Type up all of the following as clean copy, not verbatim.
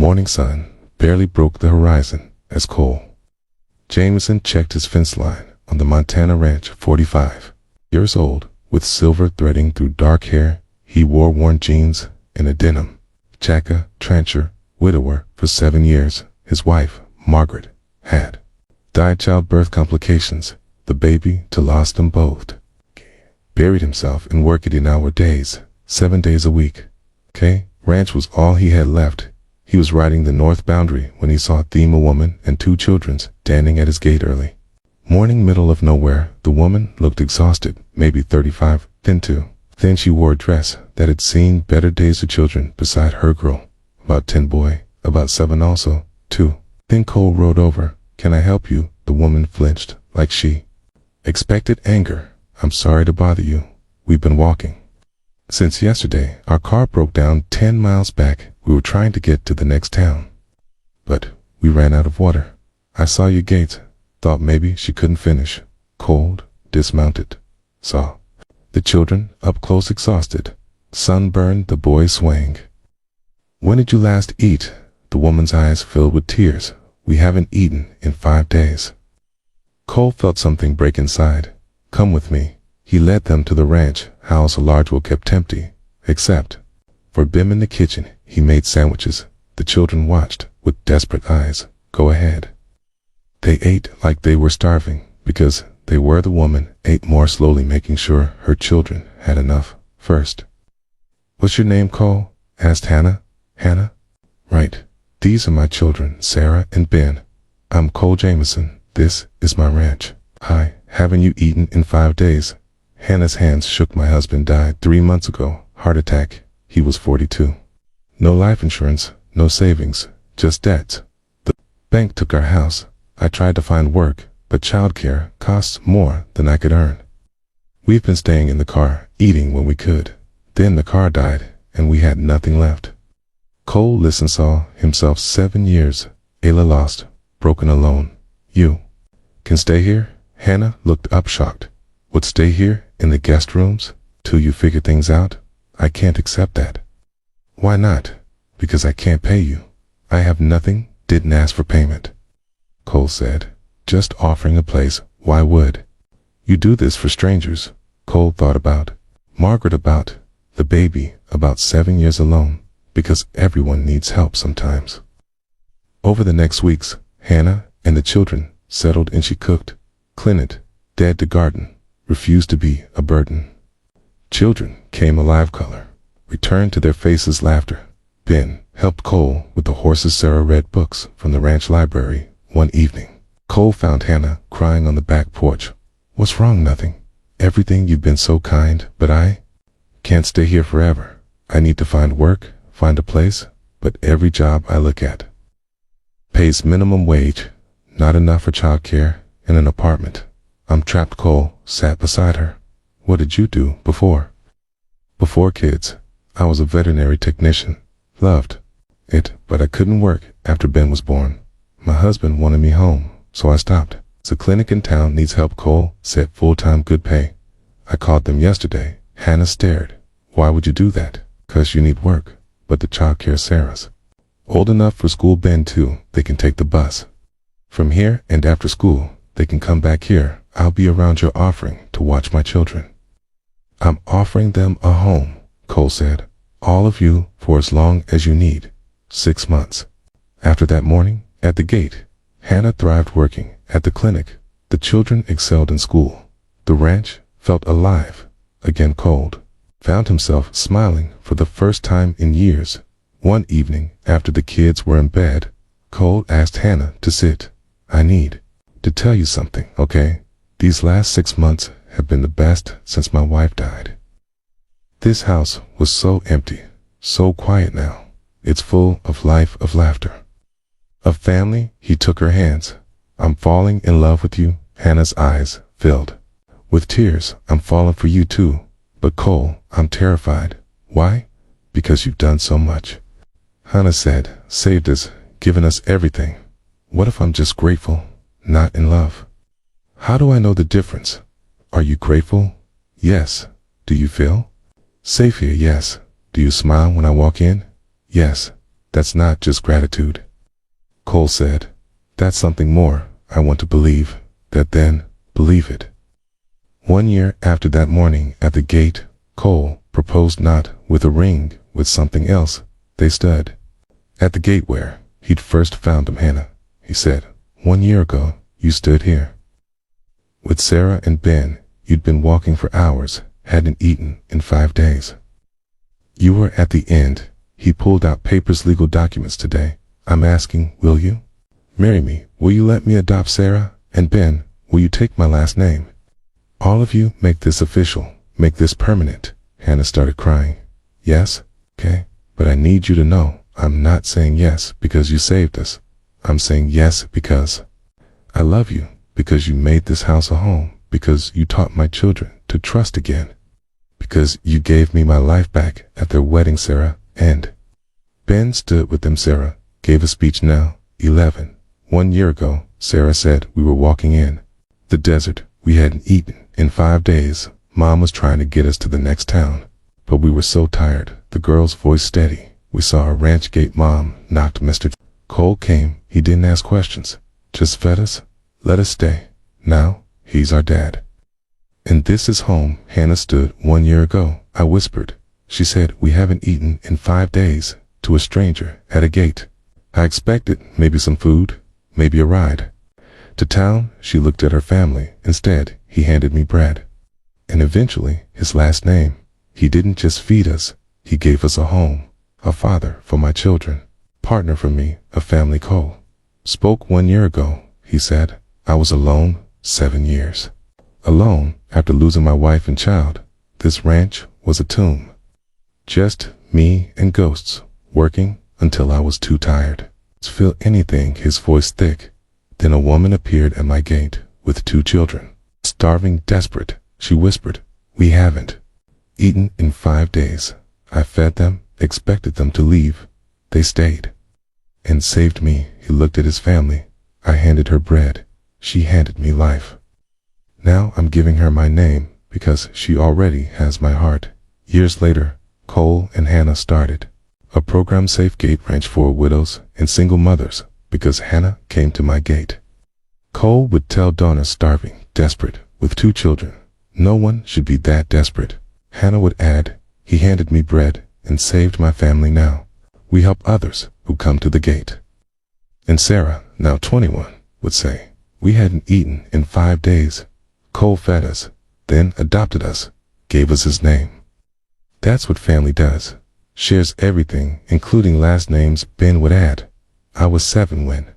morning sun barely broke the horizon as Cole Jameson checked his fence line on the Montana ranch. 45 years old, with silver threading through dark hair, he wore worn jeans and a denim jacket. Trancher, widower for 7 years. His wife, Margaret, had died childbirth complications. The baby to lost them both. Buried himself in work 18-hour days, 7 days a week. Ranch was all he had left. He was riding the north boundary when he saw a woman and 2 children standing at his gate early morning. Middle of nowhere. The woman looked exhausted, maybe 35, thin too. Then she wore a dress that had seen better days. The children beside her girl, about 10, boy, about 7 also, 2. Then Cole rode over. "Can I help you?" The woman flinched, like she expected anger. "I'm sorry to bother you. We've been walking since yesterday. Our car broke down 10 miles back. We were trying to get to the next town, but we ran out of water. I saw your gate. Thought maybe she couldn't finish." Cold, dismounted. Saw the children up close, exhausted, sunburned, the boy swaying. "When did you last eat?" The woman's eyes filled with tears. "We haven't eaten in 5 days." Cole felt something break inside. "Come with me." He led them to the ranch house. A large well kept empty, except for Bim in the kitchen. He made sandwiches. The children watched with desperate eyes. "Go ahead." They ate like they were starving, because they were. The woman ate more slowly, making sure her children had enough first. "What's your name, Cole?" asked Hannah. "Hannah?" "Right. These are my children, Sarah and Ben. I'm Cole Jameson. This is my ranch." "Hi, haven't you eaten in 5 days?" Hannah's hands shook. "My husband died 3 months ago. Heart attack. He was 42. No life insurance, no savings, just debts. The bank took our house. I tried to find work, but childcare costs more than I could earn. We've been staying in the car, eating when we could. Then the car died, and we had nothing left." Cole listened, saw himself 7 years, Ayla lost, broken, alone. "You can stay here?" Hannah looked up, shocked. "Would stay here in the guest rooms till you figure things out?" "I can't accept that." "Why not?" "Because I can't pay you. I have nothing, didn't ask for payment." Cole said, "Just offering a place. Why would you do this for strangers?" Cole thought about Margaret, about the baby, about 7 years alone, because everyone needs help sometimes. Over the next weeks, Hannah and the children settled, and she cooked, cleaned, did the garden, refused to be a burden. Children came alive, color returned to their faces, laughter. Ben helped Cole with the horses. Sarah read books from the ranch library. One evening, Cole found Hannah crying on the back porch. "What's wrong?" "Nothing. Everything. You've been so kind, but I can't stay here forever. I need to find work, find a place, but every job I look at pays minimum wage, not enough for childcare and an apartment. I'm trapped." Cole sat beside her. "What did you do before?" "Before kids, I was a veterinary technician. Loved it, but I couldn't work after Ben was born. My husband wanted me home, so I stopped. The clinic in town needs help." Cole said, "Full-time, good pay." "I called them yesterday." Hannah stared. "Why would you do that?" "'Cause you need work, but the childcare Sarah's old enough for school. Ben too. They can take the bus from here, and after school, they can come back here. I'll be around. You're offering to watch my children." "I'm offering them a home," Cole said. "All of you for as long as you need. 6 months." After that morning, at the gate, Hannah thrived working at the clinic. The children excelled in school. The ranch felt alive again. Cole found himself smiling for the first time in years. One evening, after the kids were in bed, Cole asked Hannah to sit. "I need to tell you something, okay? These last 6 months have been the best since my wife died. This house was so empty, so quiet now. It's full of life, of laughter, of family." He took her hands. "I'm falling in love with you." Hannah's eyes filled with tears. "I'm falling for you too. But Cole, I'm terrified." "Why?" "Because you've done so much." Hannah said, "Saved us, given us everything. What if I'm just grateful, not in love?" "How do I know the difference?" "Are you grateful?" "Yes." "Do you feel safe here?" "Yes." "Do you smile when I walk in?" "Yes." That's not just gratitude. Cole said, that's something more. I want to believe that, then believe it. 1 year after that morning at the gate, Cole proposed not with a ring, with something else. They stood at the gate where he'd first found him. Hannah, he said, 1 year ago, you stood here with Sarah and Ben. You'd been walking for hours, hadn't eaten in 5 days. You were at the end. He pulled out papers, legal documents. Today, I'm asking, will you marry me? Will you let me adopt Sarah and Ben? Will you take my last name? All of you, make this official, make this permanent. Hannah started crying. Yes, okay, but I need you to know, I'm not saying yes because you saved us. I'm saying yes because I love you, because you made this house a home, because you taught my children to trust again, because you gave me my life back at their wedding. Sarah and Ben stood with them. Sarah gave a speech now, 11. 1 year ago, Sarah said, we were walking in the desert. We hadn't eaten in 5 days. Mom was trying to get us to the next town, but we were so tired. The girl's voice steady. We saw a ranch gate. Mom knocked. Mr. Cole came. He didn't ask questions, just fed us, let us stay. Now, he's our dad. And this is home. Hannah stood. 1 year ago, I whispered. She said, we haven't eaten in 5 days, to a stranger at a gate. I expected maybe some food, maybe a ride to town. She looked at her family. Instead, he handed me bread. And eventually, his last name. He didn't just feed us, he gave us a home, a father for my children, partner for me, a family. Cole spoke. 1 year ago, he said, I was alone 7 years. Alone after losing my wife and child. This ranch was a tomb. Just me and ghosts, working until I was too tired to feel anything. His voice thick. Then a woman appeared at my gate with 2 children. Starving, desperate, she whispered, we haven't eaten in 5 days. I fed them, expected them to leave. They stayed and saved me. He looked at his family. I handed her bread. She handed me life. Now I'm giving her my name because she already has my heart. Years later, Cole and Hannah started a program, Safe Gate Ranch, for widows and single mothers, because Hannah came to my gate. Cole would tell donors, starving, desperate, with 2 children, no one should be that desperate. Hannah would add, he handed me bread and saved my family. Now we help others who come to the gate. And Sarah, now 21, would say, we hadn't eaten in 5 days. Cole fed us, then adopted us, gave us his name. That's what family does. Shares everything, including last names. Ben would add, I was 7 when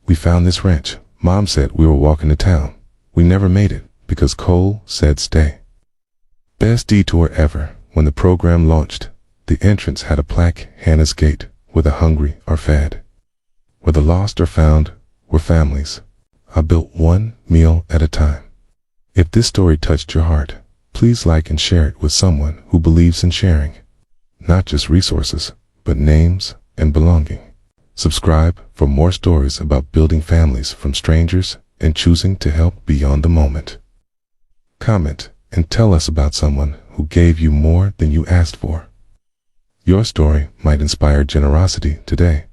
we found this ranch. Mom said we were walking to town. We never made it because Cole said stay. Best detour ever. When the program launched, the entrance had a plaque, Hannah's Gate, where the hungry are fed, where the lost are found, where families are built one meal at a time. If this story touched your heart, please like and share it with someone who believes in sharing, not just resources, but names and belonging. Subscribe for more stories about building families from strangers and choosing to help beyond the moment. Comment and tell us about someone who gave you more than you asked for. Your story might inspire generosity today.